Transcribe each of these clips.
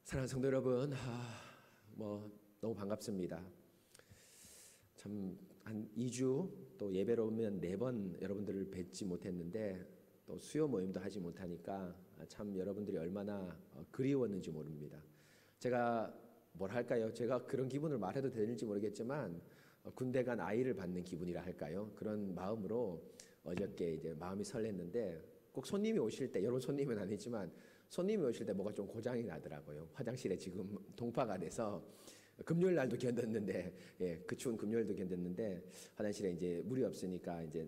사랑하는 성도 여러분, 너무 반갑습니다. 참 한 2주 또 예배로 오면 4번 여러분들을 뵙지 못했는데 또 수요 모임도 하지 못하니까 참 여러분들이 얼마나 그리웠는지 모릅니다. 제가 뭘 할까요? 제가 그런 기분을 말해도 되는지 모르겠지만 군대 간 아이를 받는 기분이라 할까요? 그런 마음으로 어저께 이제 마음이 설렜는데 꼭 손님이 오실 때, 여러분 손님은 아니지만 손님이 오실 때 뭐가 좀 고장이 나더라고요. 화장실에 지금 동파가 돼서 금요일 날도 견뎠는데, 그 추운 금요일도 견뎠는데 화장실에 이제 물이 없으니까 이제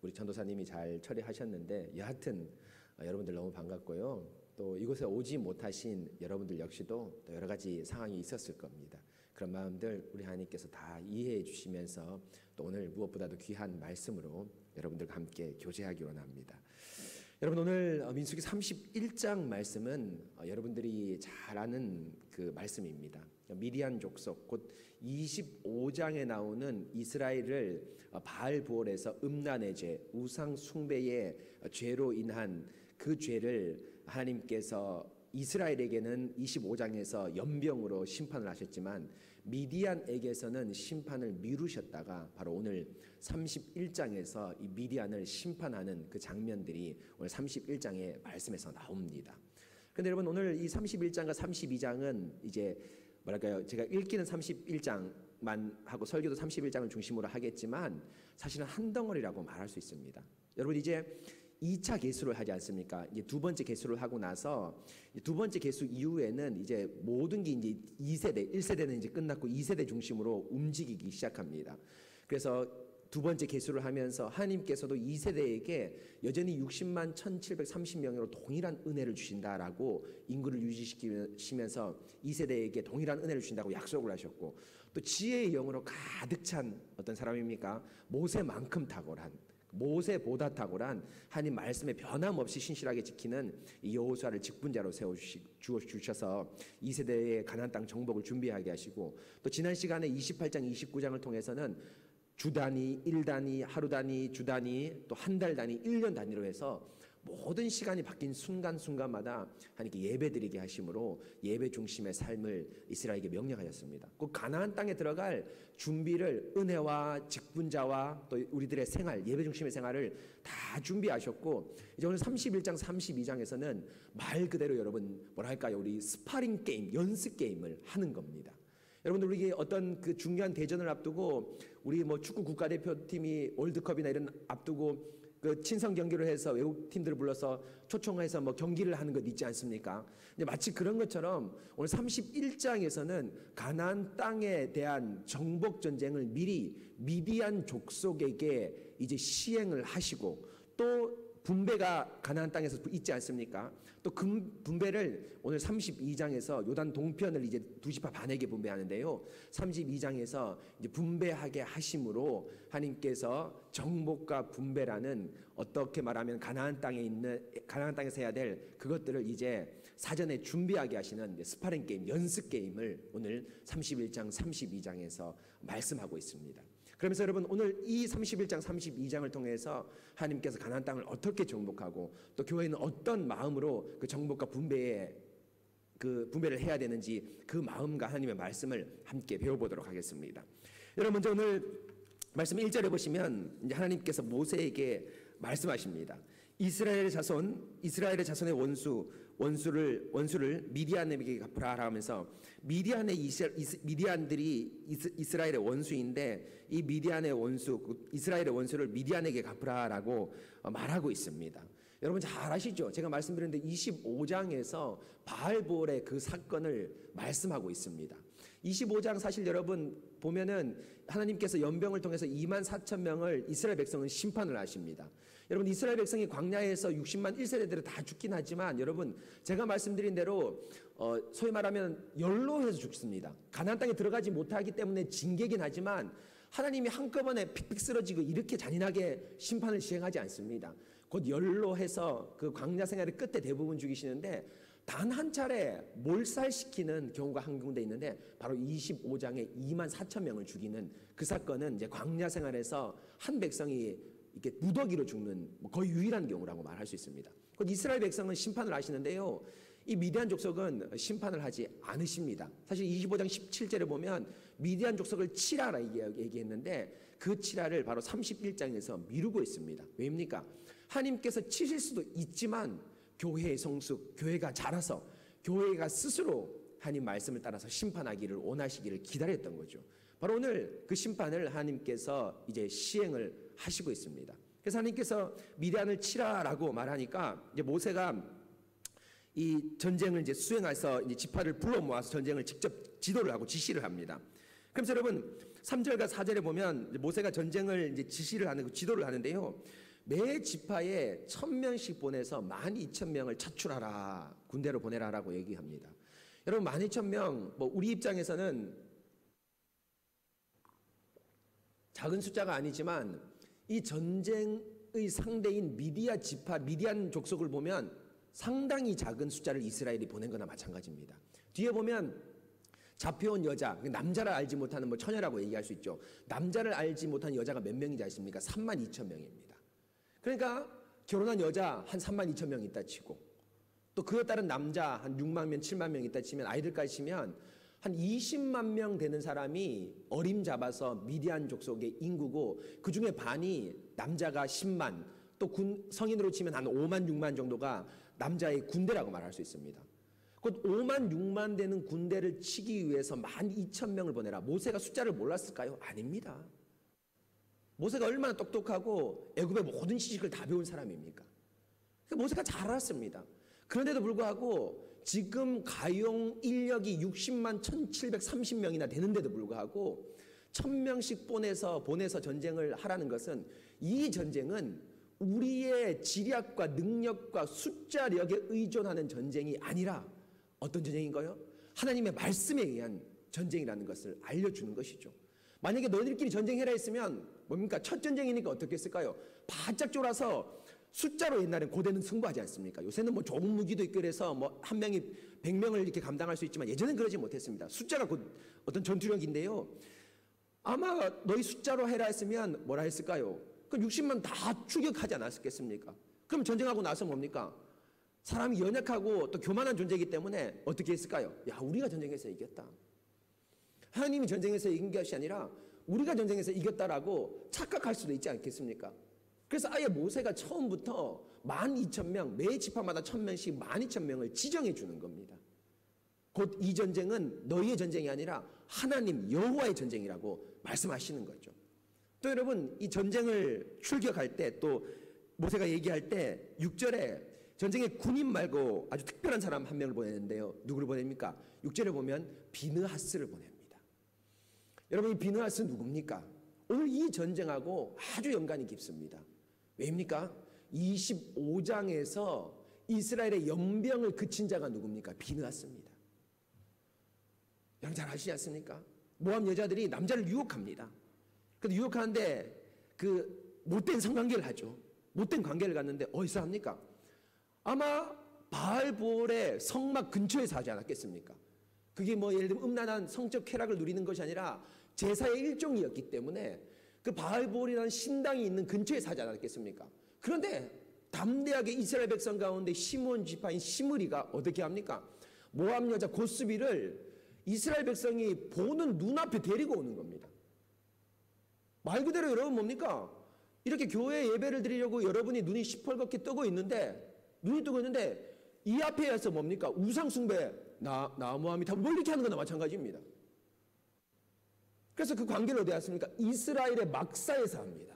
우리 전도사님이 잘 처리하셨는데 여하튼 여러분들 너무 반갑고요. 또 이곳에 오지 못하신 여러분들 역시도 또 여러 가지 상황이 있었을 겁니다. 그런 마음들 우리 하나님께서 다 이해해 주시면서 또 오늘 무엇보다도 귀한 말씀으로 여러분들과 함께 교제하기 원합니다. 여러분 오늘 민수기 31장 말씀은 여러분들이 잘 아는 그 말씀입니다. 미디안 족속 곧 25장에 나오는 이스라엘을 바알보올에서 음란의 죄, 우상 숭배의 죄로 인한 그 죄를 하나님께서 이스라엘에게는 25장에서 연병으로 심판을 하셨지만 미디안에게서는 심판을 미루셨다가 바로 오늘 31장에서 이 미디안을 심판하는 그 장면들이 오늘 31장의 말씀에서 나옵니다. 그런데 여러분 오늘 이 31장과 32장은 이제 제가 읽기는 31장만 하고 설교도 31장을 중심으로 하겠지만 사실은 한 덩어리라고 말할 수 있습니다. 여러분 이제 2차 개수를 하지 않습니까? 이제 두 번째 개수를 하고 나서 두 번째 개수 이후에는 이제 모든 게 이제 2세대, 1세대는 이제 끝났고 2세대 중심으로 움직이기 시작합니다. 그래서 두 번째 개수를 하면서 하나님께서도 2세대에게 여전히 60만 1730명으로 동일한 은혜를 주신다라고 인구를 유지시키면서 2세대에게 동일한 은혜를 주신다고 약속을 하셨고 또 지혜의 영으로 가득 찬 어떤 사람입니까? 모세만큼 탁월한 모세보다 탁월한 하나님 말씀에 변함없이 신실하게 지키는 이 여호수아를 직분자로 세워주셔서 2세대의 가나안 땅 정복을 준비하게 하시고 또 지난 시간에 28장 29장을 통해서는 주 단위, 일 단위, 하루 단위, 주 단위, 또 한 달 단위, 1년 단위로 해서 모든 시간이 바뀐 순간순간마다 하나님께 예배드리게 하심으로 예배 중심의 삶을 이스라엘에게 명령하셨습니다. 그 가나안 땅에 들어갈 준비를 은혜와 직분자와 또 우리들의 생활, 예배 중심의 생활을 다 준비하셨고 이제 오늘 31장, 32장에서는 말 그대로 여러분 우리 스파링 게임, 연습 게임을 하는 겁니다. 여러분들 우리 어떤 그 중요한 대전을 앞두고 우리 축구 국가대표팀이 월드컵이나 이런 앞두고 그 친선 경기를 해서 외국 팀들을 불러서 초청해서 경기를 하는 것 있지 않습니까? 이제 마치 그런 것처럼 오늘 31장에서는 가나안 땅에 대한 정복 전쟁을 미리 미디안 족속에게 이제 시행을 하시고 또 분배가 가나안 땅에서 있지 않습니까? 또 그 분배를 오늘 32장에서 요단 동편을 이제 두 지파 반에게 분배하는데요. 32장에서 이제 분배하게 하심으로 하나님께서 정복과 분배라는 어떻게 말하면 가나안 땅에서 해야 될 그것들을 이제 사전에 준비하게 하시는 스파링 게임, 연습 게임을 오늘 31장, 32장에서 말씀하고 있습니다. 그러면서 여러분 오늘 이 31장, 32장을 통해서 하나님께서 가나안 땅을 어떻게 정복하고 또 교회는 어떤 마음으로 그 정복과 분배를 해야 되는지 그 마음과 하나님의 말씀을 함께 배워보도록 하겠습니다. 여러분 먼저 오늘 말씀 1절에 보시면 이제 하나님께서 모세에게 말씀하십니다. 이스라엘의 자손의 원수를 미디안에게 갚으라 하면서 미디안들이 이스라엘의 원수인데 이 미디안의 원수, 이스라엘의 원수를 미디안에게 갚으라라고 말하고 있습니다. 여러분 잘 아시죠? 제가 말씀드렸는데 25장에서 바알보올의 그 사건을 말씀하고 있습니다. 25장 사실 여러분 보면은 하나님께서 연병을 통해서 24,000명을 이스라엘 백성은 심판을 하십니다. 여러분 이스라엘 백성이 광야에서 60만 1세대들을 다 죽긴 하지만 여러분 제가 말씀드린 대로 소위 말하면 연로해서 죽습니다. 가나안 땅에 들어가지 못하기 때문에 징계긴 하지만 하나님이 한꺼번에 픽픽 쓰러지고 이렇게 잔인하게 심판을 시행하지 않습니다. 곧 연로해서 그 광야 생활의 끝에 대부분 죽이시는데 단 한 차례 몰살시키는 경우가 한 군데 있는데 바로 25장에 24,000명을 죽이는 그 사건은 이제 광야 생활에서 한 백성이 이렇게 무더기로 죽는 거의 유일한 경우라고 말할 수 있습니다. 곧 이스라엘 백성은 심판을 하시는데요. 이 미디안 족속은 심판을 하지 않으십니다. 사실 25장 17절에 보면 미디안 족속을 치라라 얘기했는데 그 치라를 바로 31장에서 미루고 있습니다. 왜입니까? 하나님께서 치실 수도 있지만 교회의 성숙, 교회가 자라서 교회가 스스로 하나님 말씀을 따라서 심판하기를 원하시기를 기다렸던 거죠. 바로 오늘 그 심판을 하나님께서 이제 시행을 하시고 있습니다. 그래서 하나님께서 미디안을 치라라고 말하니까 이제 모세가 이 전쟁을 이제 수행해서 이제 지파를 불러 모아서 전쟁을 직접 지도를 하고 지시를 합니다. 그래서 여러분 3절과 4절에 보면 모세가 전쟁을 이제 지시를 하는 지도를 하는데요. 매 지파에 1000명씩 보내서 12,000명을 차출하라, 군대로 보내라라고 얘기합니다. 여러분 12,000명, 뭐 우리 입장에서는 작은 숫자가 아니지만 이 전쟁의 상대인 미디안 지파, 미디안 족속을 보면 상당히 작은 숫자를 이스라엘이 보낸 거나 마찬가지입니다. 뒤에 보면 잡혀온 여자, 남자를 알지 못하는 뭐 처녀라고 얘기할 수 있죠. 남자를 알지 못한 여자가 몇 명인지 아십니까? 32,000명입니다. 그러니까 결혼한 여자 한 32,000명 있다 치고 또 그에 따른 남자 한 6만 명, 7만 명 있다 치면 아이들까지 치면 한 20만 명 되는 사람이 어림잡아서 미디안 족속의 인구고 그 중에 반이 남자가 10만 또 성인으로 치면 한 5만, 6만 정도가 남자의 군대라고 말할 수 있습니다. 곧 5만, 6만 되는 군대를 치기 위해서 12,000명을 보내라. 모세가 숫자를 몰랐을까요? 아닙니다. 모세가 얼마나 똑똑하고 애굽의 모든 지식을 다 배운 사람입니까? 모세가 잘 알았습니다. 그런데도 불구하고 지금 가용 인력이 60만 1,730명이나 되는데도 불구하고 1,000명씩 보내서 전쟁을 하라는 것은 이 전쟁은 우리의 지략과 능력과 숫자력에 의존하는 전쟁이 아니라 어떤 전쟁인가요? 하나님의 말씀에 의한 전쟁이라는 것을 알려주는 것이죠. 만약에 너희들끼리 전쟁해라 했으면 뭡니까? 첫 전쟁이니까 어떻게 했을까요? 바짝 쫄아서 숫자로 옛날엔 고대는 승부하지 않습니까? 요새는 뭐 좋은 무기도 있고 그래서 뭐 한 명이 100명을 이렇게 감당할 수 있지만 예전엔 그러지 못했습니다. 숫자가 곧 어떤 전투력인데요. 아마 너희 숫자로 해라 했으면 뭐라 했을까요? 그럼 60만 다 추격하지 않았겠습니까? 그럼 전쟁하고 나서 뭡니까? 사람이 연약하고 또 교만한 존재이기 때문에 어떻게 했을까요? 야, 우리가 전쟁에서 이겼다. 하나님이 전쟁에서 이긴 것이 아니라 우리가 전쟁에서 이겼다라고 착각할 수도 있지 않겠습니까? 그래서 아예 모세가 처음부터 12,000명, 매 지파마다 1,000명씩 12,000명을 지정해 주는 겁니다. 곧 이 전쟁은 너희의 전쟁이 아니라 하나님 여호와의 전쟁이라고 말씀하시는 거죠. 또 여러분 이 전쟁을 출격할 때 또 모세가 얘기할 때 6절에 전쟁에 군인 말고 아주 특별한 사람 한 명을 보내는데요. 누구를 보냅니까? 6절에 보면 비느하스를 보냅니다. 여러분 이 비느하스 누굽니까? 오늘 이 전쟁하고 아주 연관이 깊습니다. 왜입니까? 25장에서 이스라엘의 연병을 그친 자가 누굽니까? 비느하스입니다. 여러분 잘 아시지 않습니까? 모압 여자들이 남자를 유혹합니다. 근데 유혹하는데 그 못된 성관계를 하죠. 못된 관계를 갖는데 어디서 합니까? 아마 바알볼의 성막 근처에서 하지 않았겠습니까? 그게 뭐 예를 들면 음란한 성적 쾌락을 누리는 것이 아니라 제사의 일종이었기 때문에 그 바알볼이라는 신당이 있는 근처에서 하지 않았겠습니까? 그런데 담대하게 이스라엘 백성 가운데 시므온 지파인 시므리가 어떻게 합니까? 모압 여자 고스비를 이스라엘 백성이 보는 눈앞에 데리고 오는 겁니다. 말 그대로 여러분 뭡니까? 이렇게 교회 예배를 드리려고 여러분이 눈이 시뻘겋게 뜨고 있는데 이 앞에서 뭡니까? 우상 숭배, 나무함이 다 이렇게 하는 거나 마찬가지입니다. 그래서 그 관계를 어디에 왔습니까? 이스라엘의 막사에서 합니다.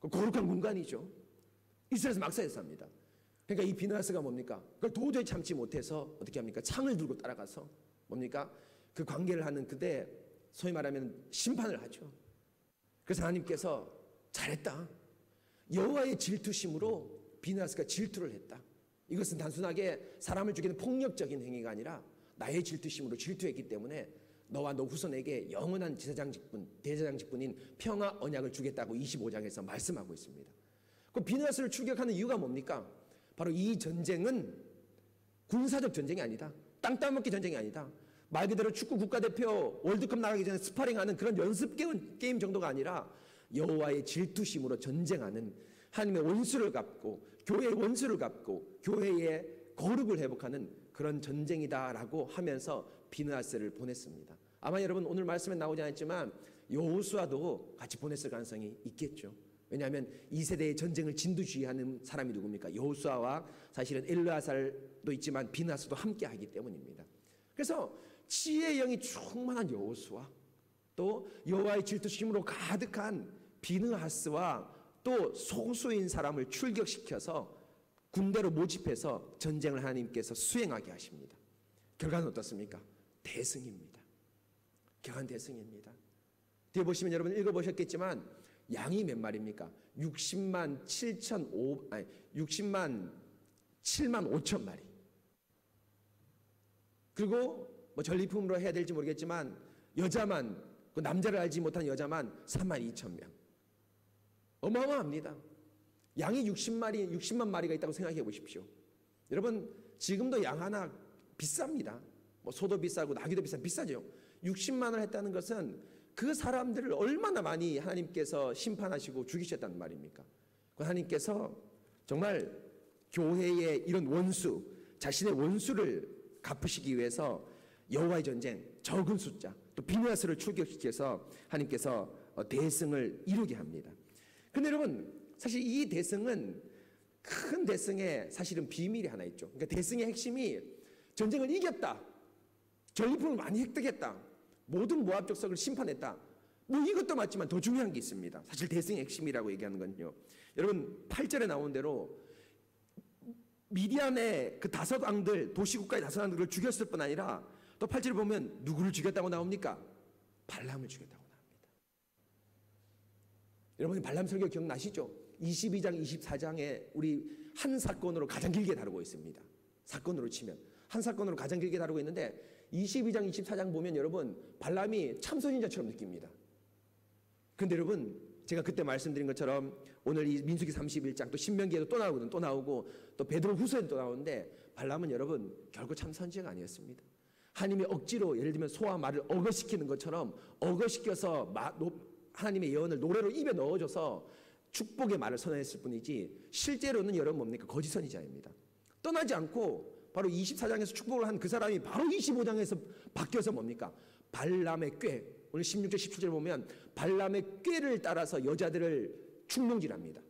거룩한 공간이죠. 이스라엘에서 막사에서 합니다. 그러니까 이 비느하스가 뭡니까? 그걸 도저히 참지 못해서 어떻게 합니까? 창을 들고 따라가서 뭡니까? 그 관계를 하는 그때 소위 말하면 심판을 하죠. 그래서 하나님께서 잘했다. 여호와의 질투심으로 비느하스가 질투를 했다. 이것은 단순하게 사람을 죽이는 폭력적인 행위가 아니라 나의 질투심으로 질투했기 때문에 너와 너 후손에게 영원한 대제사장 직분인 평화 언약을 주겠다고 25장에서 말씀하고 있습니다. 그 비느하스를 출격하는 이유가 뭡니까? 바로 이 전쟁은 군사적 전쟁이 아니다. 땅 따먹기 전쟁이 아니다. 말 그대로 축구 국가대표 월드컵 나가기 전에 스파링하는 그런 연습 게임 정도가 아니라 여호와의 질투심으로 전쟁하는 하나님의 원수를 갚고 교회의 원수를 갚고 교회의 거룩을 회복하는 그런 전쟁이다라고 하면서 비느하스를 보냈습니다. 아마 여러분 오늘 말씀에 나오지 않았지만 여호수아도 같이 보냈을 가능성이 있겠죠. 왜냐하면 이 세대의 전쟁을 진두지휘하는 사람이 누굽니까? 여호수아와 사실은 엘르아살도 있지만 비느하스도 함께하기 때문입니다. 그래서 지혜의 영이 충만한 여호수아, 또 여호와의 질투심으로 가득한 비느하스와 또 소수인 사람을 출격시켜서 군대로 모집해서 전쟁을 하나님께서 수행하게 하십니다. 결과는 어떻습니까? 대승입니다. 결과는 대승입니다. 뒤에 보시면 여러분 읽어보셨겠지만 양이 몇 마리입니까? 60만 7만 5천 마리. 그리고 뭐 전리품으로 해야 될지 모르겠지만 여자만, 그 남자를 알지 못한 여자만 3만 2천 명. 어마어마합니다. 양이 60만 마리가 있다고 생각해 보십시오. 여러분 지금도 양 하나 비쌉니다. 뭐 소도 비싸고 나귀도 비싸죠. 60만을 했다는 것은 그 사람들을 얼마나 많이 하나님께서 심판하시고 죽이셨단 말입니까? 하나님께서 정말 교회의 이런 원수, 자신의 원수를 갚으시기 위해서 여호와의 전쟁, 적은 숫자, 또 비느하스를 출격시켜서 하나님께서 대승을 이루게 합니다. 근데 여러분 사실 이 대승은 큰 대승에 사실은 비밀이 하나 있죠. 그러니까 대승의 핵심이 전쟁을 이겼다, 전리품을 많이 획득했다, 모든 모압 족속을 심판했다, 뭐 이것도 맞지만 더 중요한 게 있습니다. 사실 대승의 핵심이라고 얘기하는 건요, 여러분 8절에 나온 대로 미디안의 그 다섯 왕들, 도시국가의 다섯 왕들을 죽였을 뿐 아니라 또 8절에 보면 누구를 죽였다고 나옵니까? 발람을 죽였다고 나옵니다. 여러분 발람 설교 기억나시죠? 22장 24장에 우리 한 사건으로 가장 길게 다루고 있습니다. 사건으로 치면 한 사건으로 가장 길게 다루고 있는데 22장 24장 보면 여러분 발람이 참선인자처럼 느낍니다. 그런데 여러분 제가 그때 말씀드린 것처럼 오늘 이 민수기 31장 또 신명기에도 또 나오거든, 또 나오고 또 베드로 후서에도 또 나오는데 발람은 여러분 결국 참 선지자가 아니었습니다. 하나님이 억지로 예를 들면 소와 말을 억어시키는 것처럼 억어시켜서 하나님의 예언을 노래로 입에 넣어줘서 축복의 말을 선언했을 뿐이지 실제로는 여러분 뭡니까? 거짓 선지자입니다. 떠나지 않고 바로 24장에서 축복을 한 그 사람이 바로 25장에서 바뀌어서 뭡니까? 발람의 꾀, 오늘 16절 17절 보면 발람의 꾀를 따라서 여자들을 충동질합니다.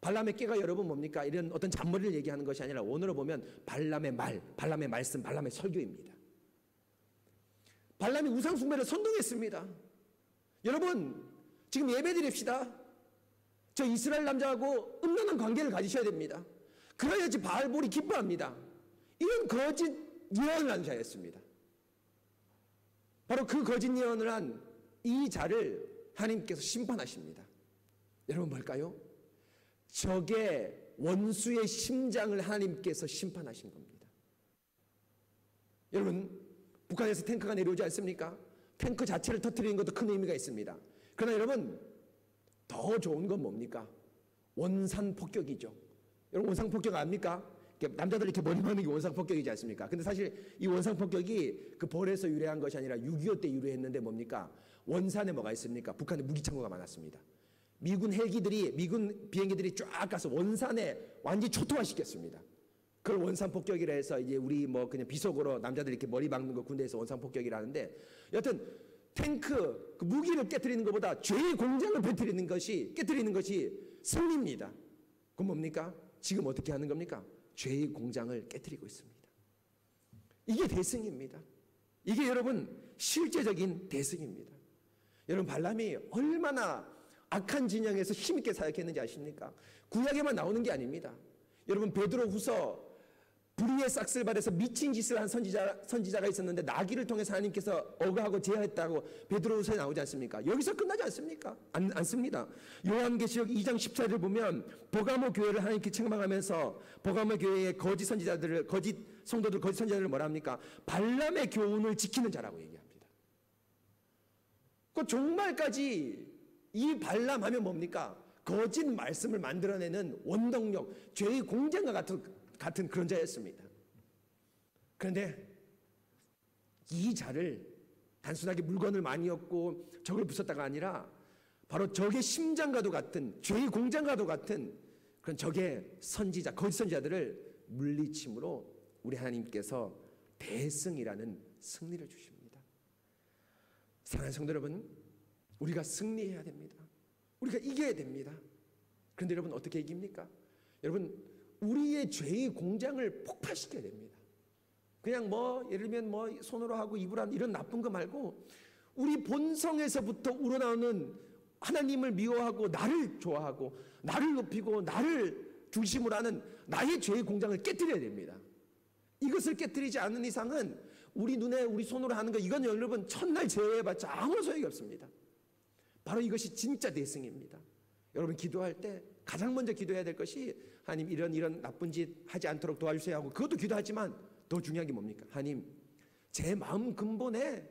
발람의 꾀가 여러분 뭡니까? 이런 어떤 잔머리를 얘기하는 것이 아니라 원어로 보면 발람의 말, 발람의 말씀, 발람의 설교입니다. 발람이 우상 숭배를 선동했습니다. 여러분 지금 예배 드립시다. 저 이스라엘 남자하고 음란한 관계를 가지셔야 됩니다. 그래야지 바알볼이 기뻐합니다. 이런 거짓 예언을 한 자였습니다. 바로 그 거짓 예언을 한 이 자를 하나님께서 심판하십니다. 여러분 뭘까요? 적의 원수의 심장을 하나님께서 심판하신 겁니다. 여러분 북한에서 탱크가 내려오지 않습니까? 탱크 자체를 터뜨리는 것도 큰 의미가 있습니다. 그러나 여러분 더 좋은 건 뭡니까? 원산 폭격이죠. 여러분 원산 폭격 압니까? 남자들 이렇게 머리 막는 게 원산 폭격이지 않습니까? 근데 사실 이 원산 폭격이 그 벌에서 유래한 것이 아니라 6.25 때 유래했는데 뭡니까? 원산에 뭐가 있습니까? 북한에 무기 창고가 많았습니다. 미군 헬기들이, 미군 비행기들이 쫙 가서 원산에 완전히 초토화시켰습니다. 그걸 원산 폭격이라 해서 이제 우리 뭐 그냥 비속어로 남자들이 이렇게 머리 막는 거 군대에서 원산 폭격이라 하는데, 여하튼 탱크 그 무기를 깨트리는 것보다 죄의 공장을 깨트리는 것이 승리입니다. 그럼 뭡니까? 지금 어떻게 하는 겁니까? 죄의 공장을 깨트리고 있습니다. 이게 대승입니다. 이게 여러분 실제적인 대승입니다. 여러분 발람이 얼마나 악한 진영에서 힘있게 사역했는지 아십니까? 구약에만 나오는 게 아닙니다. 여러분 베드로 후서 불의의 싹쓸 발에서 미친 짓을 한 선지자가 있었는데 나귀를 통해서 하나님께서 억하고 제하했다고 베드로 후서에 나오지 않습니까? 여기서 끝나지 않습니까? 않습니다. 요한계시록 2장 14절을 보면 버가모 교회를 하나님께 책망하면서 버가모 교회의 거짓 선지자들을 뭐라 합니까? 발람의 교훈을 지키는 자라고 얘기합니다. 그 종말까지 이 발람 하면 뭡니까? 거짓 말씀을 만들어내는 원동력, 죄의 공장과 같은 그런 자였습니다. 그런데 이 자를 단순하게 물건을 많이 얻고 적을 부쉈다가 아니라 바로 적의 심장과도 같은, 죄의 공장과도 같은 그런 적의 선지자, 거짓 선지자들을 물리침으로 우리 하나님께서 대승이라는 승리를 주십니다. 사랑하는 성도 여러분, 우리가 승리해야 됩니다. 우리가 이겨야 됩니다. 그런데 여러분 어떻게 이깁니까? 여러분 우리의 죄의 공장을 폭발시켜야 됩니다. 그냥 예를 들면 손으로 하고 입으로 하는 이런 나쁜 거 말고 우리 본성에서부터 우러나오는 하나님을 미워하고 나를 좋아하고 나를 높이고 나를 중심으로 하는 나의 죄의 공장을 깨뜨려야 됩니다. 이것을 깨뜨리지 않는 이상은 우리 눈에 우리 손으로 하는 거 이건 여러분 첫날 제외해봤자 아무 소용이 없습니다. 바로 이것이 진짜 대승입니다. 여러분 기도할 때 가장 먼저 기도해야 될 것이 하나님 이런 나쁜 짓 하지 않도록 도와주세요 하고 그것도 기도하지만 더 중요한 게 뭡니까? 하나님 제 마음 근본에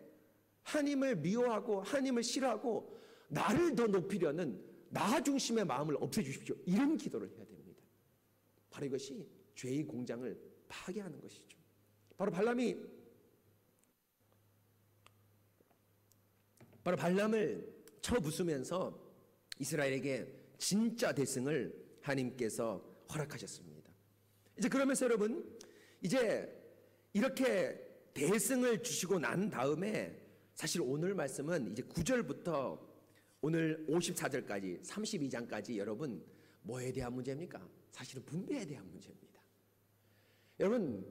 하나님을 미워하고 하나님을 싫어하고 나를 더 높이려는 나 중심의 마음을 없애주십시오. 이런 기도를 해야 됩니다. 바로 이것이 죄의 공장을 파괴하는 것이죠. 바로 발람을 쳐부수면서 이스라엘에게 진짜 대승을 하나님께서 허락하셨습니다. 이제 그러면서 여러분 이제 이렇게 대승을 주시고 난 다음에 사실 오늘 말씀은 이제 9절부터 오늘 54절까지 32장까지 여러분 뭐에 대한 문제입니까? 사실은 분배에 대한 문제입니다. 여러분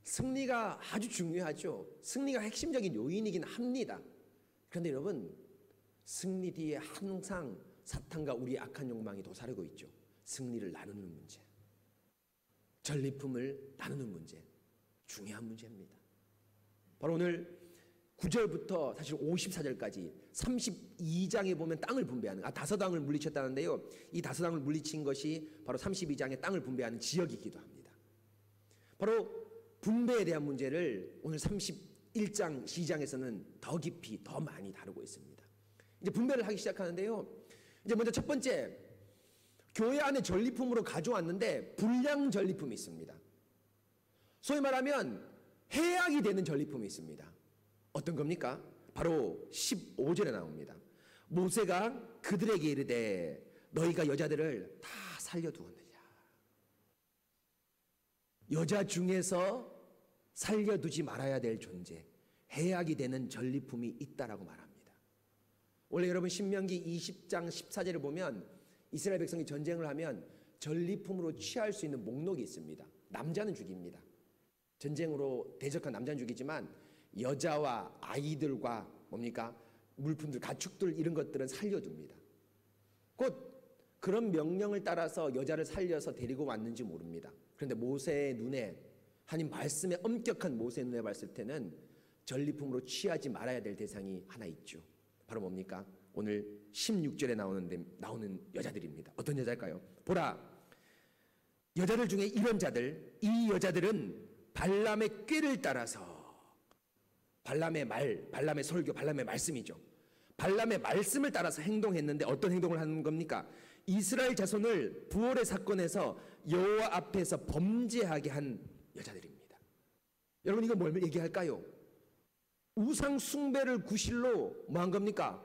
승리가 아주 중요하죠. 승리가 핵심적인 요인이긴 합니다. 그런데 여러분 승리 뒤에 항상 사탄과 우리의 악한 욕망이 도사리고 있죠. 승리를 나누는 문제, 전리품을 나누는 문제, 중요한 문제입니다. 바로 오늘 9절부터 사실 54절까지 32장에 보면 땅을 분배하는 다섯 왕을 물리쳤다는데요. 이 다섯 왕을 물리친 것이 바로 32장에 땅을 분배하는 지역이기도 합니다. 바로 분배에 대한 문제를 오늘 31장 시장에서는 더 깊이 더 많이 다루고 있습니다. 이제 분배를 하기 시작하는데요. 이제 먼저 첫 번째 교회 안에 전리품으로 가져왔는데 불량 전리품이 있습니다. 소위 말하면 해악이 되는 전리품이 있습니다. 어떤 겁니까? 바로 15절에 나옵니다. 모세가 그들에게 이르되 너희가 여자들을 다 살려두었느냐. 여자 중에서 살려두지 말아야 될 존재, 해악이 되는 전리품이 있다라고 말합니다. 원래 여러분 신명기 20장 14절을 보면 이스라엘 백성이 전쟁을 하면 전리품으로 취할 수 있는 목록이 있습니다. 남자는 죽입니다. 전쟁으로 대적한 남자는 죽이지만 여자와 아이들과 뭡니까? 물품들, 가축들 이런 것들은 살려둡니다. 곧 그런 명령을 따라서 여자를 살려서 데리고 왔는지 모릅니다. 그런데 모세의 눈에 하나님 말씀에 엄격한 모세의 눈에 봤을 때는 전리품으로 취하지 말아야 될 대상이 하나 있죠. 바로 뭡니까? 오늘 16절에 나오는 여자들입니다. 어떤 여자일까요? 보라, 여자들 중에 이런 자들, 이 여자들은 발람의 꾀를 따라서 발람의 말, 발람의 설교, 발람의 말씀이죠. 발람의 말씀을 따라서 행동했는데 어떤 행동을 하는 겁니까? 이스라엘 자손을 부월의 사건에서 여호와 앞에서 범죄하게 한 여자들입니다. 여러분 이거 뭘 얘기할까요? 우상 숭배를 구실로 뭐 한 겁니까?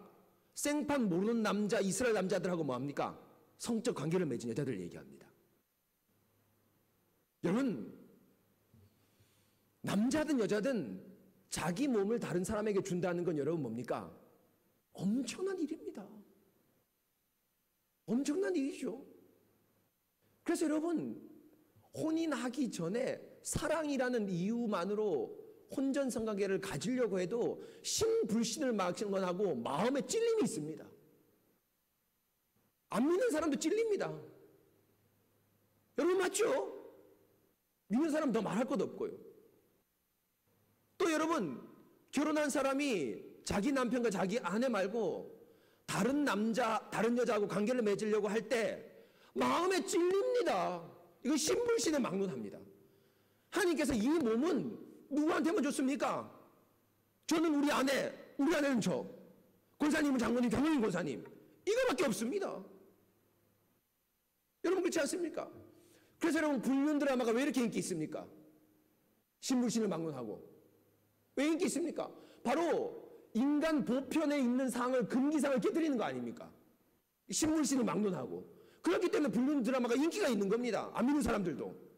생판 모르는 남자, 이스라엘 남자들하고 뭐 합니까? 성적 관계를 맺은 여자들을 얘기합니다. 여러분 남자든 여자든 자기 몸을 다른 사람에게 준다는 건 여러분 뭡니까? 엄청난 일입니다. 엄청난 일이죠. 그래서 여러분 혼인하기 전에 사랑이라는 이유만으로 혼전성관계를 가지려고 해도 신불신을 막론하고 마음에 찔림이 있습니다. 안 믿는 사람도 찔립니다. 여러분 맞죠? 믿는 사람 더 말할 것도 없고요. 또 여러분 결혼한 사람이 자기 남편과 자기 아내 말고 다른 남자, 다른 여자하고 관계를 맺으려고 할 때 마음에 찔립니다. 이거 신불신에 막론합니다. 하나님께서 이 몸은 누구한테만 줬습니까? 저는 우리 아내는 저, 권사님은 장로님, 경영인 권사님, 이거밖에 없습니다. 여러분 그렇지 않습니까? 그래서 여러분 불륜 드라마가 왜 이렇게 인기 있습니까? 신불신을 막론하고 왜 인기 있습니까? 바로 인간 보편에 있는 상을 금기상을 깨뜨리는 거 아닙니까? 신불신을 막론하고 그렇기 때문에 불륜 드라마가 인기가 있는 겁니다. 안 믿는 사람들도.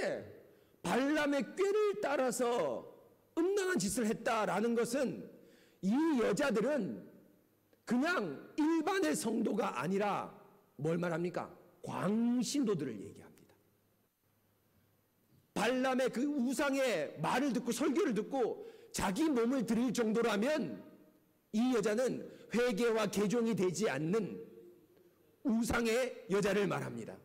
그런데 발람의 꾀를 따라서 음란한 짓을 했다라는 것은 이 여자들은 그냥 일반의 성도가 아니라 뭘 말합니까? 광신도들을 얘기합니다. 발람의 그 우상의 말을 듣고 설교를 듣고 자기 몸을 드릴 정도라면 이 여자는 회개와 개종이 되지 않는 우상의 여자를 말합니다.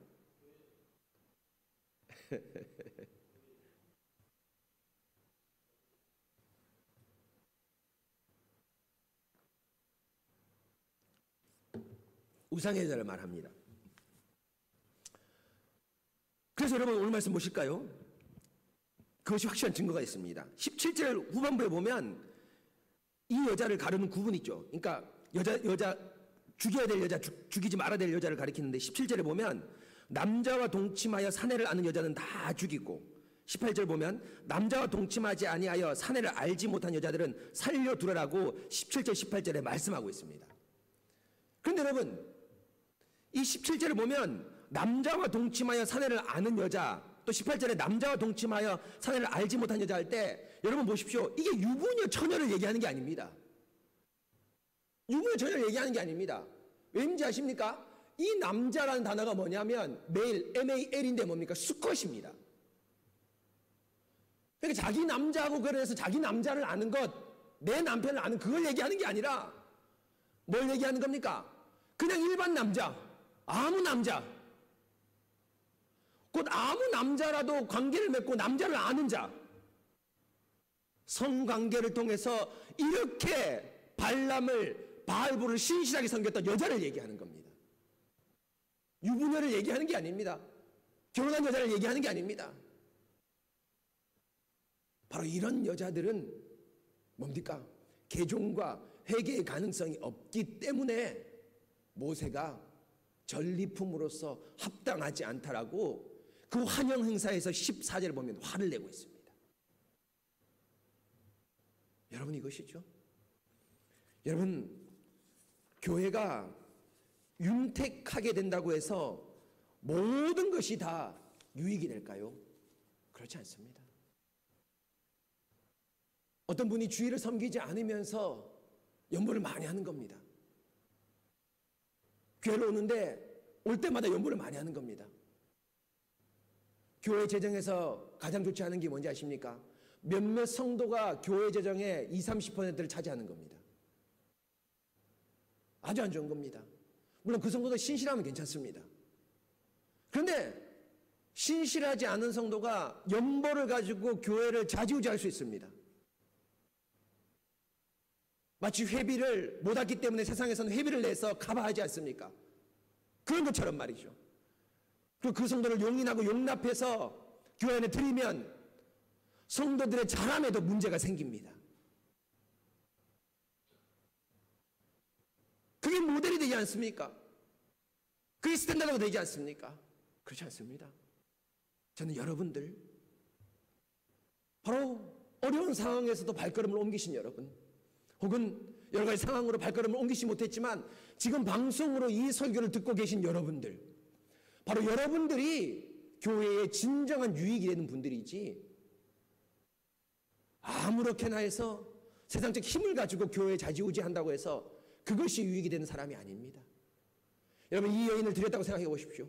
우상의 여자를 말합니다. 그래서 여러분 오늘 말씀 보실까요? 그것이 확실한 증거가 있습니다. 17절 후반부에 보면 이 여자를 가르는 구분이 있죠. 그러니까 여자 죽여야 될 여자, 죽이지 말아야 될 여자를 가리키는데 17절에 보면 남자와 동침하여 사내를 아는 여자는 다 죽이고 18절 보면 남자와 동침하지 아니하여 사내를 알지 못한 여자들은 살려두라라고 17절 18절에 말씀하고 있습니다. 그런데 여러분 이 17절을 보면 남자와 동침하여 사내를 아는 여자, 또 18절에 남자와 동침하여 사내를 알지 못한 여자 할 때 여러분 보십시오. 이게 유부녀 처녀를 얘기하는 게 아닙니다. 유부녀 처녀를 얘기하는 게 아닙니다. 왠지 아십니까? 이 남자라는 단어가 뭐냐면 메일, M-A-L인데 뭡니까? 수컷입니다. 그러니까 자기 남자하고 그래서 자기 남자를 아는 것, 내 남편을 아는 그걸 얘기하는 게 아니라 뭘 얘기하는 겁니까? 그냥 일반 남자, 아무 남자, 곧 아무 남자라도 관계를 맺고 남자를 아는 자, 성관계를 통해서 이렇게 발람을 바알볼을 신실하게 섬겼던 여자를 얘기하는 겁니다. 유부녀를 얘기하는 게 아닙니다. 결혼한 여자를 얘기하는 게 아닙니다. 바로 이런 여자들은 뭡니까? 개종과 회개의 가능성이 없기 때문에 모세가 전리품으로서 합당하지 않다라고 그 환영 행사에서 14절을 보면 화를 내고 있습니다. 여러분 이것이죠. 여러분 교회가 윤택하게 된다고 해서 모든 것이 다 유익이 될까요? 그렇지 않습니다. 어떤 분이 주일을 섬기지 않으면서 연보를 많이 하는 겁니다. 교회로 오는데 올 때마다 연보를 많이 하는 겁니다. 교회 재정에서 가장 좋지 않은 게 뭔지 아십니까? 몇몇 성도가 교회 재정의 20-30%를 차지하는 겁니다. 아주 안 좋은 겁니다. 물론 그 성도도 신실하면 괜찮습니다. 그런데 신실하지 않은 성도가 연보를 가지고 교회를 좌지우지할 수 있습니다. 마치 회비를 못 왔기 때문에 세상에서는 회비를 내서 커버하지 않습니까? 그런 것처럼 말이죠. 그리고 그 성도를 용인하고 용납해서 교회 안에 들이면 성도들의 자람에도 문제가 생깁니다. 그게 모델이 되지 않습니까? 그게 스탠다드가 되지 않습니까? 그렇지 않습니다. 저는 여러분들 바로 어려운 상황에서도 발걸음을 옮기신 여러분, 혹은 여러 가지 상황으로 발걸음을 옮기지 못했지만 지금 방송으로 이 설교를 듣고 계신 여러분들, 바로 여러분들이 교회의 진정한 유익이 되는 분들이지, 아무렇게나 해서 세상적 힘을 가지고 교회에 좌지우지한다고 해서 그것이 유익이 되는 사람이 아닙니다. 여러분 이 여인을 드렸다고 생각해 보십시오.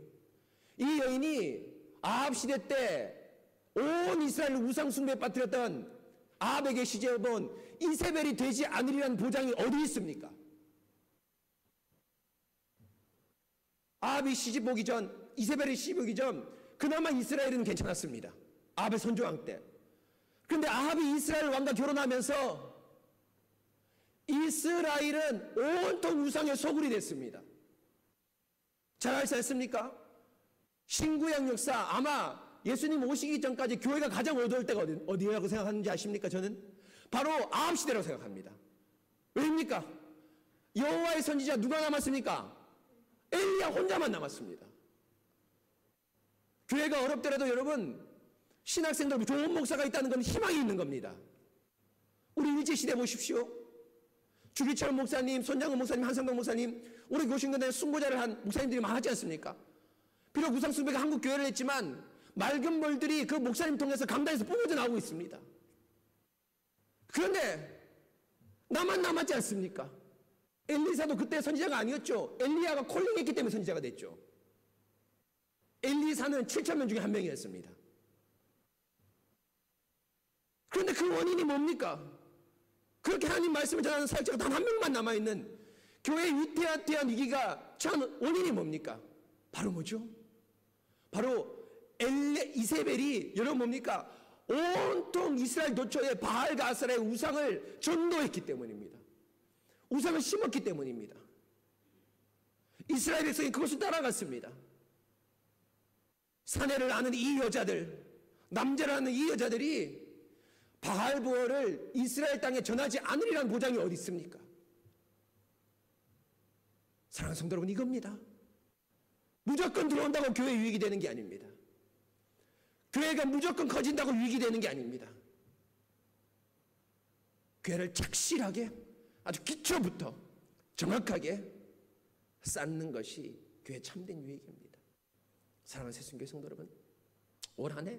이 여인이 아합 시대 때 온 이스라엘을 우상 숭배에 빠뜨렸던 아합에게 시집온 이세벨이 되지 않으리라는 보장이 어디 있습니까? 아합이 시집 오기 전, 이세벨이 시집 오기 전 그나마 이스라엘은 괜찮았습니다. 아합의 선조왕 때. 그런데 아합이 이스라엘 왕과 결혼하면서 이스라엘은 온통 우상의 소굴이 됐습니다. 잘 알지 않습니까? 신구약 역사, 아마 예수님 오시기 전까지 교회가 가장 어두울 때가 어디라고 생각하는지 아십니까? 저는 바로 아합 시대라고 생각합니다. 왜입니까? 여호와의 선지자 누가 남았습니까? 엘리야 혼자만 남았습니다. 교회가 어렵더라도 여러분, 신학생들 좋은 목사가 있다는 건 희망이 있는 겁니다. 우리 일제시대 보십시오. 주기철 목사님, 손장훈 목사님, 한성경 목사님, 우리 교신교단에 순고자를 한 목사님들이 많았지 않습니까? 비록 우상숭배가 한국 교회를 했지만 맑은 물들이 그 목사님 통해서 강단에서 뿜어져 나오고 있습니다. 그런데 나만 남았지 않습니까? 엘리사도 그때 선지자가 아니었죠. 엘리야가 콜링했기 때문에 선지자가 됐죠. 엘리사는 7,000명 중에 한 명이었습니다. 그런데 그 원인이 뭡니까? 그렇게 하나님 말씀을 전하는 사역자가 단 한 명만 남아있는 교회의 위태한 위기가 처한 원인이 뭡니까? 바로 뭐죠? 바로 이세벨이 여러분 뭡니까? 온통 이스라엘 도처에 바알과 아세라의 우상을 전도했기 때문입니다. 우상을 심었기 때문입니다. 이스라엘 백성이 그것을 따라갔습니다. 사내를 아는 이 여자들, 남자를 아는 이 여자들이 바알부어를 이스라엘 땅에 전하지 않으리라는 보장이 어디 있습니까? 사랑하는 성도 여러분, 이겁니다. 무조건 들어온다고 교회 유익이 되는 게 아닙니다. 교회가 무조건 커진다고 유익이 되는 게 아닙니다. 교회를 착실하게 아주 기초부터 정확하게 쌓는 것이 교회 참된 유익입니다. 사랑하는 새순교회 성도 여러분, 올 한 해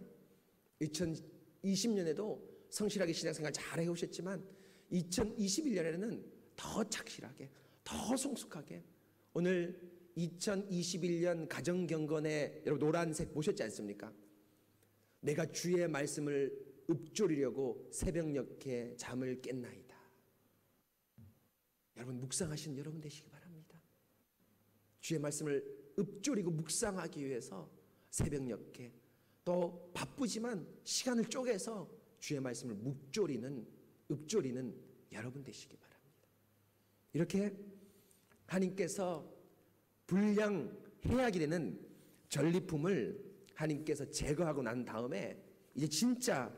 2020년에도 성실하게 신앙생활 잘 해오셨지만 2021년에는 더 착실하게, 더 성숙하게, 오늘 2021년 가정경건에 여러분 노란색 보셨지 않습니까? 내가 주의 말씀을 읊조리려고 새벽녘에 잠을 깼나이다. 여러분 묵상하시는 여러분 되시기 바랍니다. 주의 말씀을 읊조리고 묵상하기 위해서 새벽녘에 또 바쁘지만 시간을 쪼개서 주의 말씀을 읊조리는 여러분 되시기 바랍니다. 이렇게 하나님께서 불량해악이 되는 전리품을 하나님께서 제거하고 난 다음에 이제 진짜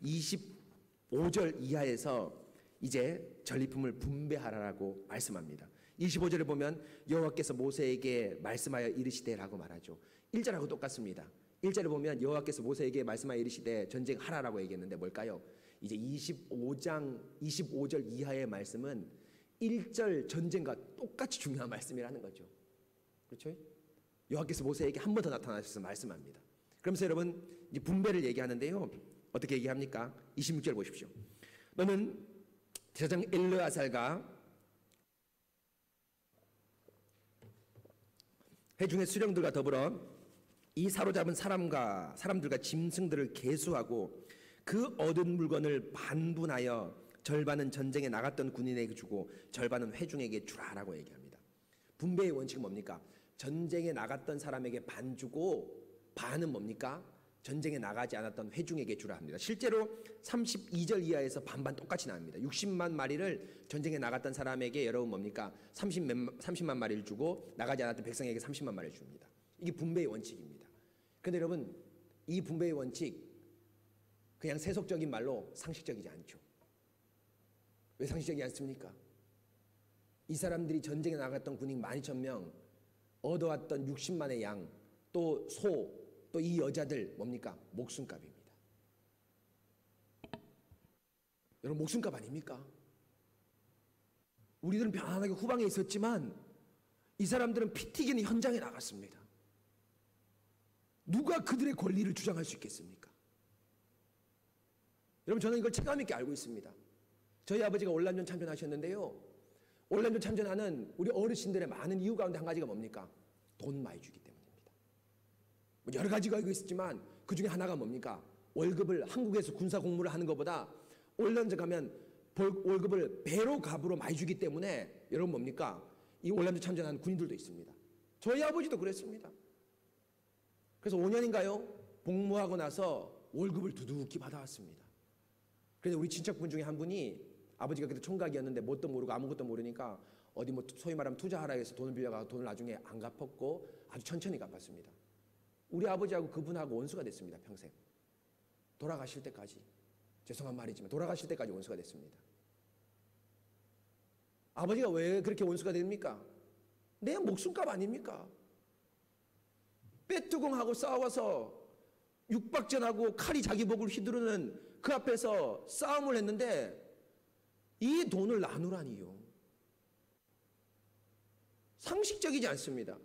25절 이하에서 이제 전리품을 분배하라라고 말씀합니다. 25절에 보면 여호와께서 모세에게 말씀하여 이르시되라고 말하죠. 1절하고 똑같습니다. 1절에 보면 여호와께서 모세에게 말씀하여 이르시되 전쟁하라라고 얘기했는데 뭘까요? 이제 25절 이하의 말씀은 1절 전쟁과 똑같이 중요한 말씀이라는 거죠. 그렇죠? 여호와께서 모세에게 한 번 더 나타나셔서 말씀합니다. 그러면서 여러분 이제 분배를 얘기하는데요. 어떻게 얘기합니까? 26절 보십시오. 너는 제사장 엘르아살과 회중의 수령들과 더불어 이 사로잡은 사람들과 짐승들을 계수하고 그 얻은 물건을 반분하여 절반은 전쟁에 나갔던 군인에게 주고 절반은 회중에게 주라라고 얘기합니다. 분배의 원칙은 뭡니까? 전쟁에 나갔던 사람에게 반 주고 반은 뭡니까? 전쟁에 나가지 않았던 회중에게 주라 합니다. 실제로 32절 이하에서 반반 똑같이 나옵니다. 60만 마리를 전쟁에 나갔던 사람에게 여러분 뭡니까? 30만 마리를 주고 나가지 않았던 백성에게 30만 마리를 줍니다. 이게 분배의 원칙입니다. 그런데 여러분 이 분배의 원칙 그냥 세속적인 말로 상식적이지 않죠. 왜 상식적이지 않습니까? 이 사람들이 전쟁에 나갔던 군인 12,000명 얻어왔던 60만의 양 또 소 또 이 여자들 뭡니까? 목숨값입니다. 여러분 목숨값 아닙니까? 우리들은 편안하게 후방에 있었지만 이 사람들은 피 튀기는 현장에 나갔습니다. 누가 그들의 권리를 주장할 수 있겠습니까? 여러분 저는 이걸 체감 있게 알고 있습니다. 저희 아버지가 올란전 참전하셨는데요. 올란전 참전하는 우리 어르신들의 많은 이유 가운데 한 가지가 뭡니까? 돈 많이 주기 때문입니다. 여러 가지가 있겠지만 그 중에 하나가 뭡니까? 월급을 한국에서 군사 공무를 하는 것보다 올란전 가면 월급을 배로 값으로 많이 주기 때문에 여러분 뭡니까? 이 올란전 참전하는 군인들도 있습니다. 저희 아버지도 그랬습니다. 그래서 5년인가요? 복무하고 나서 월급을 두둑히 받아왔습니다. 그런데 우리 친척분 중에 한 분이 아버지가 그때 총각이었는데 뭣도 모르고 아무것도 모르니까 어디 뭐 소위 말하면 투자하라 해서 돈을 빌려가서 돈을 나중에 안 갚았고 아주 천천히 갚았습니다. 우리 아버지하고 그분하고 원수가 됐습니다. 평생. 돌아가실 때까지. 죄송한 말이지만 돌아가실 때까지 원수가 됐습니다. 아버지가 왜 그렇게 원수가 됩니까? 내 목숨값 아닙니까? 빼뚜공하고 싸워서 육박전하고 칼이 자기 목을 휘두르는 그 앞에서 싸움을 했는데 이 돈을 나누라니요. 상식적이지 않습니다.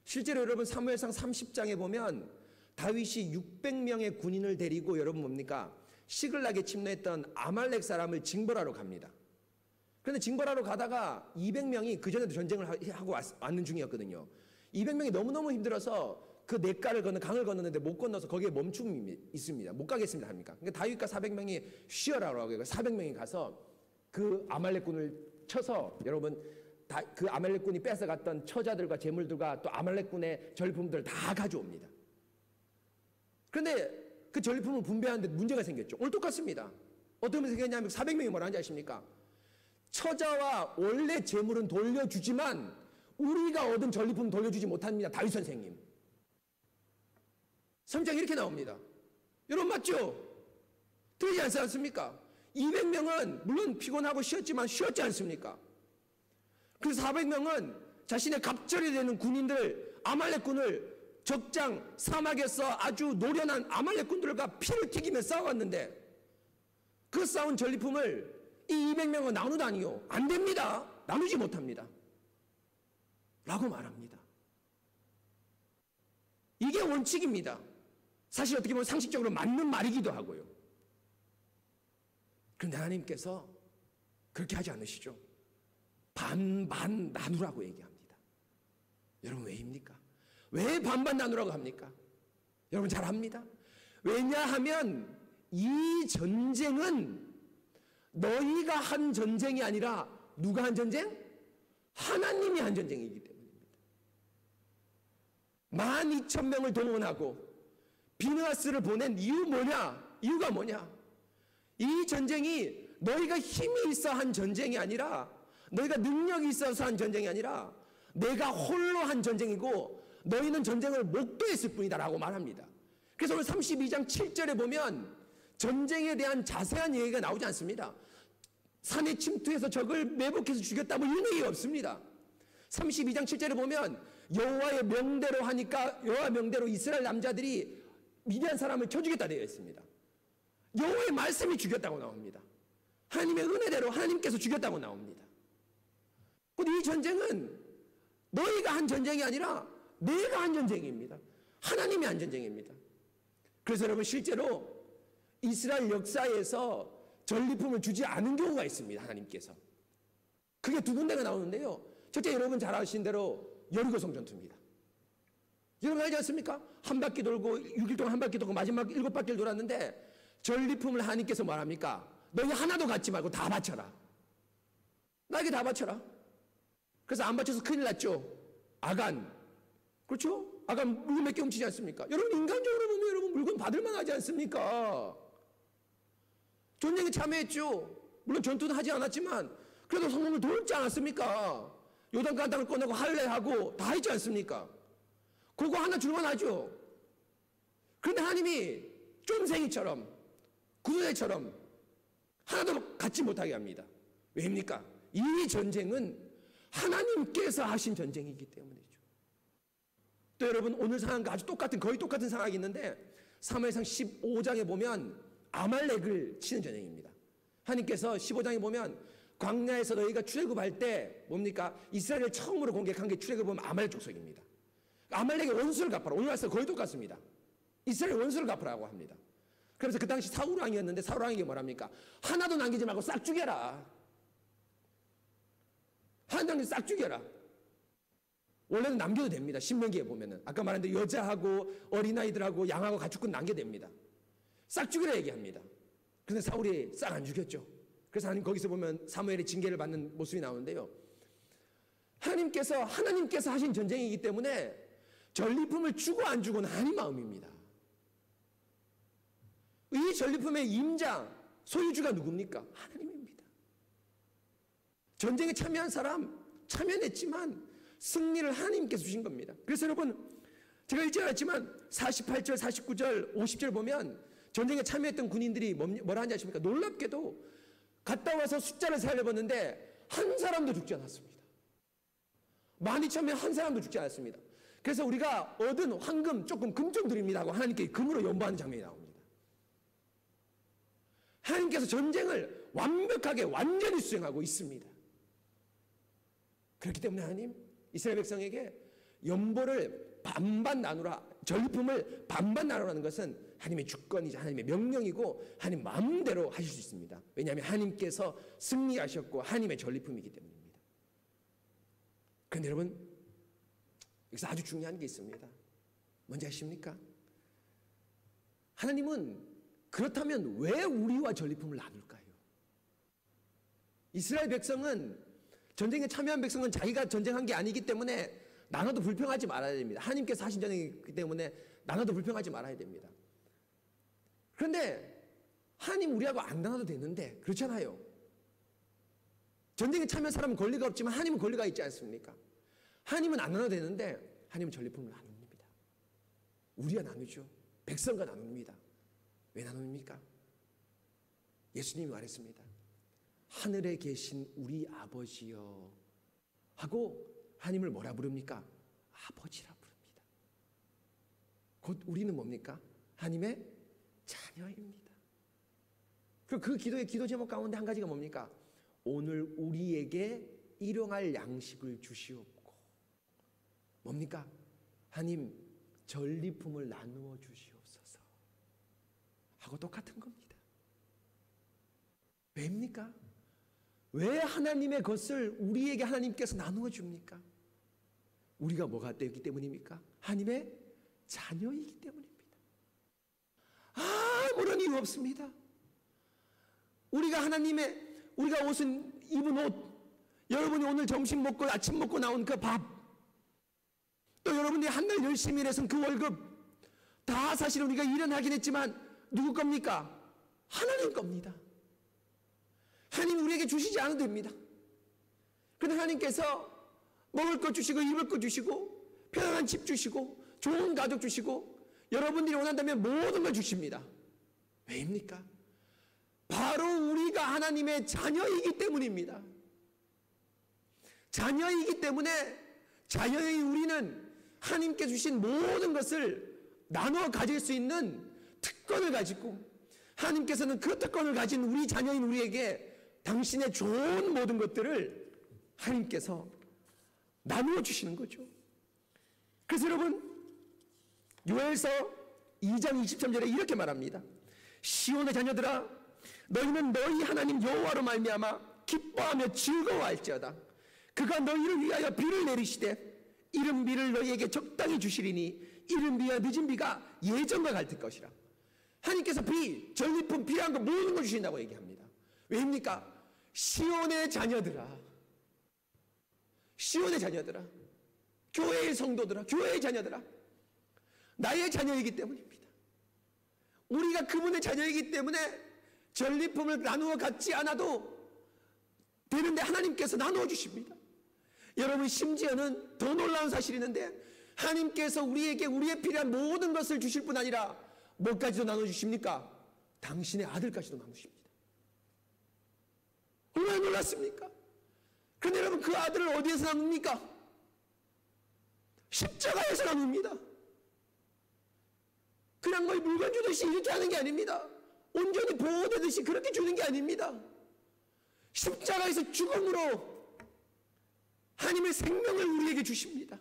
실제로 여러분 사무엘상 30장에 보면 다윗이 600명의 군인을 데리고 여러분 뭡니까? 시글락에 침노했던 아말렉 사람을 징벌하러 갑니다. 그런데 징벌하러 가다가 200명이 그전에도 전쟁을 하고 왔는 중이었거든요. 200명이 너무너무 힘들어서 그 냇가를 건너 강을 건너는데 못 건너서 거기에 멈춤이 있습니다. 못 가겠습니다 합니까? 그러니까 다윗과 400명이 쉬어라라고 해요. 400명이 가서 그 아말렉군을 쳐서 여러분 그 아말렉군이 뺏어갔던 처자들과 재물들과 또 아말렉군의 전리품들을 다 가져옵니다. 그런데 그 전리품을 분배하는데 문제가 생겼죠. 오늘 똑같습니다. 어떤 문제가 생겼냐면 400명이 뭐라 하는지 아십니까? 처자와 원래 재물은 돌려주지만 우리가 얻은 전리품은 돌려주지 못합니다. 다윗 선생님. 3장 이렇게 나옵니다. 여러분 맞죠? 들리지 않지 않습니까? 200명은 물론 피곤하고 쉬었지만 쉬었지 않습니까? 그래서 400명은 자신의 갑절이 되는 군인들 아말렉군을 적장 사막에서 아주 노련한 아말렉군들과 피를 튀기며 싸웠는데 그 싸운 전리품을 이 200명은 나누다니요. 안 됩니다. 나누지 못합니다. 라고 말합니다. 이게 원칙입니다. 사실 어떻게 보면 상식적으로 맞는 말이기도 하고요. 그런데 하나님께서 그렇게 하지 않으시죠. 반반 나누라고 얘기합니다. 여러분 왜입니까? 왜 반반 나누라고 합니까? 여러분 잘 압니다. 왜냐하면 이 전쟁은 너희가 한 전쟁이 아니라 누가 한 전쟁? 하나님이 한 전쟁이기 때문입니다. 12,000명을 동원하고 비느하스를 보낸 이유 뭐냐? 이유가 뭐냐? 이 전쟁이 너희가 힘이 있어 한 전쟁이 아니라 너희가 능력이 있어서 한 전쟁이 아니라 내가 홀로 한 전쟁이고 너희는 전쟁을 목도했을 뿐이다 라고 말합니다. 그래서 오늘 32장 7절에 보면 전쟁에 대한 자세한 얘기가 나오지 않습니다. 산에 침투해서 적을 매복해서 죽였다 뭐 이런 얘기가 없습니다. 32장 7절에 보면 여호와의 명대로 하니까 여호와 명대로 이스라엘 남자들이 미디안 사람을 쳐 죽였다 되어 있습니다. 여호와의 말씀이 죽였다고 나옵니다. 하나님의 은혜대로 하나님께서 죽였다고 나옵니다. 이 전쟁은 너희가 한 전쟁이 아니라 내가 한 전쟁입니다. 하나님이 한 전쟁입니다. 그래서 여러분 실제로 이스라엘 역사에서 전리품을 주지 않은 경우가 있습니다. 하나님께서. 그게 두 군데가 나오는데요. 첫째 여러분 잘 아시는 대로 여리고성 전투입니다. 여러분 알지 않습니까? 한 바퀴 돌고 6일 동안 한 바퀴 돌고 마지막 7바퀴를 돌았는데 전리품을 하나님께서 말합니까? 너희 하나도 갖지 말고 다 바쳐라. 나에게 다 바쳐라. 그래서 안 바쳐서 큰일 났죠. 아간. 그렇죠? 아간 물건 몇 개 훔치지 않습니까? 여러분 인간적으로 보면 여러분 물건 받을만 하지 않습니까? 전쟁에 참여했죠. 물론 전투는 하지 않았지만 그래도 성공을 돕지 않았습니까? 요단강 땅을 꺼내고 할례하고 다 했지 않습니까? 그거 하나 줄만하죠. 그런데 하나님이 쫌생이처럼 구두대처럼 하나도 갖지 못하게 합니다. 왜입니까? 이 전쟁은 하나님께서 하신 전쟁이기 때문이죠. 또 여러분 오늘 상황과 아주 거의 똑같은 상황이 있는데 사무엘상 15장에 보면 아말렉을 치는 전쟁입니다. 하나님께서 15장에 보면 광야에서 너희가 출애굽할 때 뭡니까? 이스라엘을 처음으로 공격한 게 출애굽하면 아말렉 족속입니다. 아말렉의 원수를 갚아라. 오늘 와서 거의 똑같습니다. 이스라엘 원수를 갚으라고 합니다. 그래서 그 당시 사울왕이었는데 사울왕에게 뭐랍니까? 하나도 남기지 말고 싹 죽여라. 하나도 싹 죽여라. 원래는 남겨도 됩니다. 신명기에 보면은 아까 말한 대로 여자하고 어린아이들하고 양하고 가축은 남겨도 됩니다. 싹 죽이라 얘기합니다. 그런데 사울이 싹 안 죽였죠. 그래서 하나님 거기서 보면 사무엘의 징계를 받는 모습이 나오는데요. 하나님께서 하신 전쟁이기 때문에 전리품을 주고 안 주고는 하나님 마음입니다. 이 전리품의 임장, 소유주가 누굽니까? 하나님입니다. 전쟁에 참여한 사람 참여했지만 승리를 하나님께서 주신 겁니다. 그래서 여러분 제가 읽지 않았지만 48절, 49절, 50절 보면 전쟁에 참여했던 군인들이 뭐라 하는지 아십니까? 놀랍게도 갔다 와서 숫자를 살려봤는데 한 사람도 죽지 않았습니다. 12,000명 한 사람도 죽지 않았습니다. 그래서 우리가 얻은 황금 조금 금 좀 드립니다 하고 하나님께 금으로 연보하는 장면이 나옵니다. 하나님께서 전쟁을 완벽하게 완전히 수행하고 있습니다. 그렇기 때문에 하나님 이스라엘 백성에게 연보를 반반 나누라 전리품을 반반 나누라는 것은 하나님의 주권이자 하나님의 명령이고 하나님 마음대로 하실 수 있습니다. 왜냐하면 하나님께서 승리하셨고 하나님의 전리품이기 때문입니다. 그런데 여러분, 여기서 아주 중요한 게 있습니다. 뭔지 아십니까? 하나님은 그렇다면 왜 우리와 전리품을 나눌까요? 이스라엘 백성은, 전쟁에 참여한 백성은 자기가 전쟁한 게 아니기 때문에 나눠도 불평하지 말아야 됩니다. 하나님께서 하신 전쟁이기 때문에 나눠도 불평하지 말아야 됩니다. 그런데 하나님 우리하고 안 나눠도 되는데, 그렇잖아요. 전쟁에 참여한 사람은 권리가 없지만 하나님은 권리가 있지 않습니까? 하나님은 안 나눠도 되는데 하나님은 전리품을 나눕니다. 우리가 나누죠. 백성과 나눕니다. 왜 나눕니까? 예수님이 말했습니다. 하늘에 계신 우리 아버지여 하고 하나님을 뭐라 부릅니까? 아버지라 부릅니다. 곧 우리는 뭡니까? 하나님의 자녀입니다. 그 기도의 기도 제목 가운데 한 가지가 뭡니까? 오늘 우리에게 일용할 양식을 주시옵고, 뭡니까? 하나님 전리품을 나누어 주시옵소서 하고 똑같은 겁니다. 왜입니까? 왜 하나님의 것을 우리에게 하나님께서 나누어 줍니까? 우리가 뭐가 되기 때문입니까? 하나님의 자녀이기 때문입니다. 아무런 이유 없습니다. 우리가 옷은 입은 옷, 여러분이 오늘 점심 먹고 아침 먹고 나온 그 밥, 또 여러분들이 한날 열심히 일해서 그 월급, 다 사실 우리가 일은 하긴 했지만 누구 겁니까? 하나님 겁니다. 하나님 우리에게 주시지 않아도 됩니다. 그런데 하나님께서 먹을 것 주시고 입을 것 주시고 편안한 집 주시고 좋은 가족 주시고 여러분들이 원한다면 모든 걸 주십니다. 왜입니까? 바로 우리가 하나님의 자녀이기 때문입니다. 자녀이기 때문에 자녀인 우리는 하나님께 주신 모든 것을 나누어 가질 수 있는 특권을 가지고, 하나님께서는 그 특권을 가진 우리 자녀인 우리에게 당신의 좋은 모든 것들을 하나님께서 나누어 주시는 거죠. 그래서 여러분, 요엘서 2장 23절에 이렇게 말합니다. 시온의 자녀들아, 너희는 너희 하나님 여호와로 말미암아 기뻐하며 즐거워할지어다. 그가 너희를 위하여 비를 내리시되 이른 비를 너희에게 적당히 주시리니 이른 비와 늦은 비가 예전과 같을 것이라. 하나님께서 비, 전리품, 필요한 거 모든 걸 주신다고 얘기합니다. 왜입니까? 시온의 자녀들아, 시온의 자녀들아, 교회의 성도들아, 교회의 자녀들아, 나의 자녀이기 때문입니다. 우리가 그분의 자녀이기 때문에 전리품을 나누어 갖지 않아도 되는데 하나님께서 나누어 주십니다. 여러분, 심지어는 더 놀라운 사실이 있는데 하나님께서 우리에게 우리의 필요한 모든 것을 주실 뿐 아니라 뭐까지도 나눠주십니까? 당신의 아들까지도 나누십니다. 얼마나 놀랐습니까? 그런데 여러분, 그 아들을 어디에서 나눕니까? 십자가에서 나눕니다. 그냥 뭐 물건 주듯이 이렇게 하는 게 아닙니다. 온전히 보호되듯이 그렇게 주는 게 아닙니다. 십자가에서 죽음으로 하나님의 생명을 우리에게 주십니다.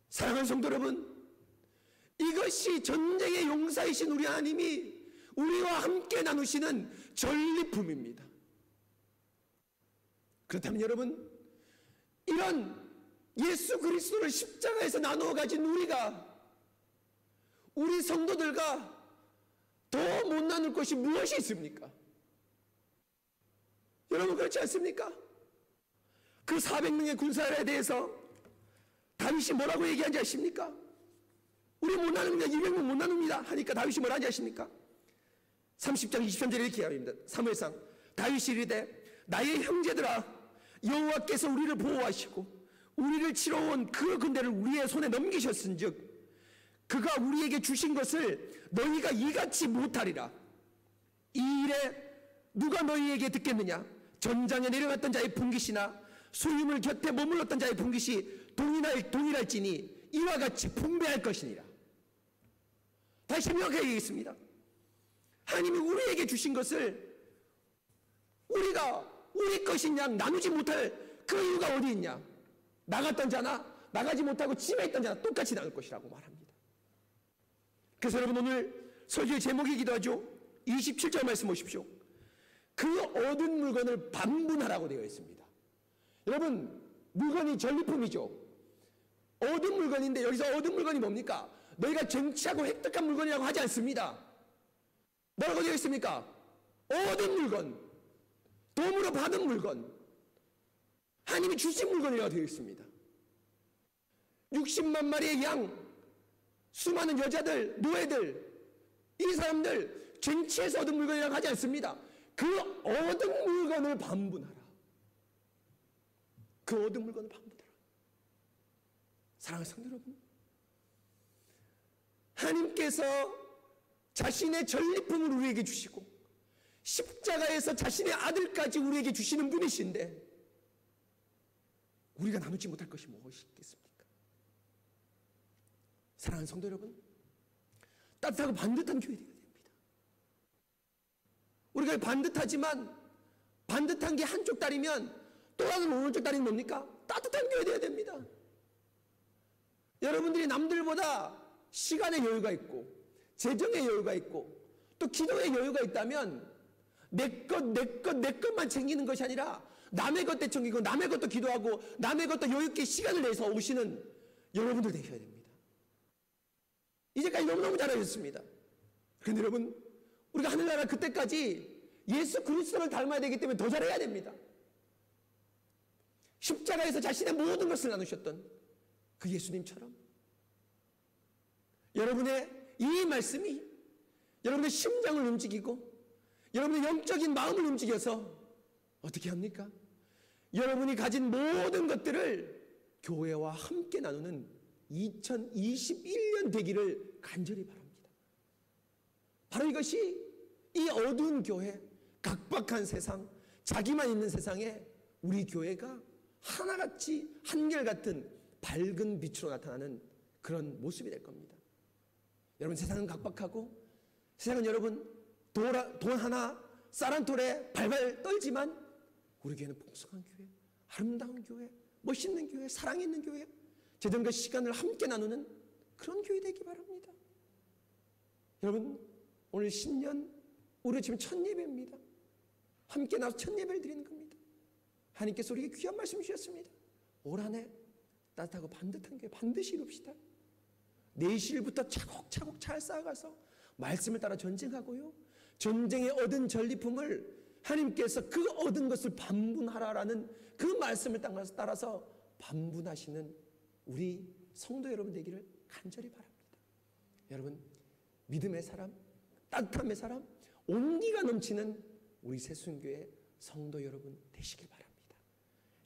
사랑하는 성도 여러분, 이것이 전쟁의 용사이신 우리 하나님이 우리와 함께 나누시는 전리품입니다. 그렇다면 여러분, 이런 예수 그리스도를 십자가에서 나누어 가진 우리 성도들과 더 못 나눌 것이 무엇이 있습니까? 여러분, 그렇지 않습니까? 그 400명의 군사에 대해서 다윗이 뭐라고 얘기하는지 아십니까? 우리 못 나눕니다. 200명 못 나눕니다 하니까 다윗이 뭐라 하는지 아십니까? 30장 23절에 이렇게 합니다. 사무엘상 다윗이 이르되 나의 형제들아, 여호와께서 우리를 보호하시고 우리를 치러온 그 군대를 우리의 손에 넘기셨은즉 그가 우리에게 주신 것을 너희가 이같이 못하리라. 이 일에 누가 너희에게 듣겠느냐? 전장에 내려갔던 자의 분깃이나 소유물 곁에 머물렀던 자의 분깃이 동일할지니 이와 같이 분배할 것이니라. 다시 명확하게 얘기했습니다. 하나님이 우리에게 주신 것을 우리가 우리 것인 양 나누지 못할 그 이유가 어디 있냐? 나갔던 자나 나가지 못하고 집에 있던 자와 똑같이 나갈 것이라고 말합니다. 그래서 여러분 오늘 설교의 제목이기도 하죠. 27절 말씀 보십시오. 그 얻은 물건을 반분하라고 되어 있습니다. 여러분 물건이 전리품이죠. 얻은 물건인데 여기서 얻은 물건이 뭡니까? 너희가 쟁취하고 획득한 물건이라고 하지 않습니다. 뭐라고 되어 있습니까? 얻은 물건, 도움으로 받은 물건, 하나님이 주신 물건이라고 되어 있습니다. 60만 마리의 양, 수많은 여자들, 노예들, 이 사람들 쟁취해서 얻은 물건이라고 하지 않습니다. 그 얻은 물건을 반분하라. 그 얻은 물건을 반분하라. 사랑하는 성도 여러분, 하나님께서 자신의 전리품을 우리에게 주시고 십자가에서 자신의 아들까지 우리에게 주시는 분이신데 우리가 나누지 못할 것이 무엇이 있겠습니까? 사랑하는 성도 여러분, 따뜻하고 반듯한 교회 되어야 됩니다. 우리가 반듯하지만 반듯한 게 한쪽 다리면 또 다른 오른쪽 다리는 뭡니까? 따뜻한 교회 되어야 됩니다. 여러분들이 남들보다 시간의 여유가 있고 재정의 여유가 있고 또 기도의 여유가 있다면 내 것만 챙기는 것이 아니라 남의 것도 챙기고 남의 것도 기도하고 남의 것도 여유있게 시간을 내서 오시는 여러분들 되셔야 됩니다. 이제까지 너무너무 잘하셨습니다. 그런데 여러분, 우리가 하늘나라 그때까지 예수 그리스도를 닮아야 되기 때문에 더 잘해야 됩니다. 십자가에서 자신의 모든 것을 나누셨던 그 예수님처럼 여러분의 이 말씀이 여러분의 심장을 움직이고 여러분의 영적인 마음을 움직여서 어떻게 합니까? 여러분이 가진 모든 것들을 교회와 함께 나누는 2021년 되기를 간절히 바랍니다. 바로 이것이 이 어두운 교회, 각박한 세상, 자기만 있는 세상에 우리 교회가 하나같이 한결같은 밝은 빛으로 나타나는 그런 모습이 될 겁니다. 여러분, 세상은 각박하고 세상은 여러분 돈 하나 쌀 한 톨에 발발 떨지만 우리 교회는 풍성한 교회, 아름다운 교회, 멋있는 교회, 사랑 있는 교회, 재정과 시간을 함께 나누는 그런 교회 되기 바랍니다. 여러분, 오늘 신년 우리 지금 첫 예배입니다. 함께 나와서 첫 예배를 드리는 겁니다. 하나님께서 우리에게 귀한 말씀 주셨습니다. 올 한 해 따뜻하고 반듯한 교회 반드시 이룹시다. 내실부터 차곡차곡 잘 쌓아가서 말씀을 따라 전쟁하고요, 전쟁에 얻은 전리품을 하나님께서 그 얻은 것을 반분하라라는 그 말씀을 따라서 반분하시는 우리 성도 여러분 되기를 간절히 바랍니다. 여러분, 믿음의 사람, 따뜻함의 사람, 온기가 넘치는 우리 새순교회 성도 여러분 되시길 바랍니다.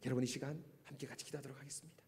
여러분, 이 시간 함께 같이 기도하도록 하겠습니다.